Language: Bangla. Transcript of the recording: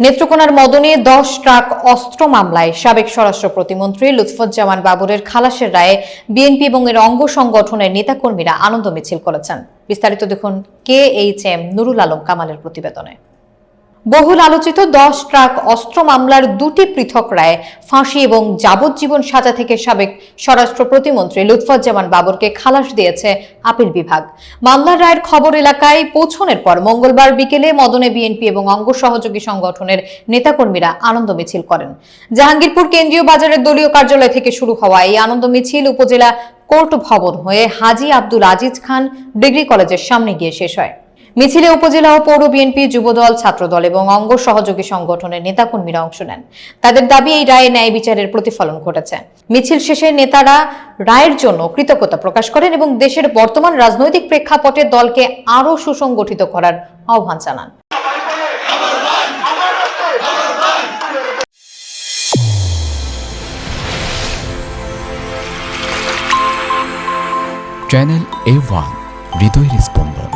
নেত্রকোনার মদনে 10 ট্রাক অস্ত্র মামলায় সাবেক স্বরাষ্ট্র প্রতিমন্ত্রী লুৎফুজ্জামান বাবরের খালাসের রায়ে বিএনপি এবং এর অঙ্গ সংগঠনের নেতাকর্মীরা আনন্দ মিছিল করেছেন। বিস্তারিত দেখুন KHM নুরুল আলম কামালের প্রতিবেদনে। বহুল আলোচিত 10 ট্রাক অস্ত্র মামলার দুটি পৃথক রায়ে ফাঁসি এবং যাবজ্জীবন সাজা থেকে সাবেক স্বরাষ্ট্র প্রতিমন্ত্রী লুৎফুজ্জামান বাবরকে খালাস দিয়েছে আপিল বিভাগ। মামলার রায়ের খবর এলাকায় পৌঁছানোর পর মঙ্গলবার বিকেলে মদনে বিএনপি এবং অঙ্গ সহযোগী সংগঠনের নেতাকর্মীরা আনন্দ মিছিল করেন। জাহাঙ্গীরপুর কেন্দ্রীয় বাজারের দলীয় কার্যালয় থেকে শুরু হওয়া এই আনন্দ মিছিল উপজেলা কোর্ট ভবন হয়ে হাজী আব্দুল আজিজ খান ডিগ্রি কলেজের সামনে গিয়ে শেষ হয়। মিছিলে উপজেলা ও পৌর বিএনপি, যুবদল, ছাত্রদল এবং অঙ্গ সহযোগী সংগঠনের নেতাকর্মীরা অংশ নেন। তাদের দাবি, এই রায়ে ন্যায় বিচারের প্রতিফলন ঘটেছে। মিছিল শেষে নেতারা রায়ের জন্য কৃতজ্ঞতা প্রকাশ করেন এবং দেশের বর্তমান রাজনৈতিক প্রেক্ষাপটে দলকে আরও সুসংগঠিত করার আহ্বান জানান। চ্যানেল A1 হৃদয়ের স্পন্দন।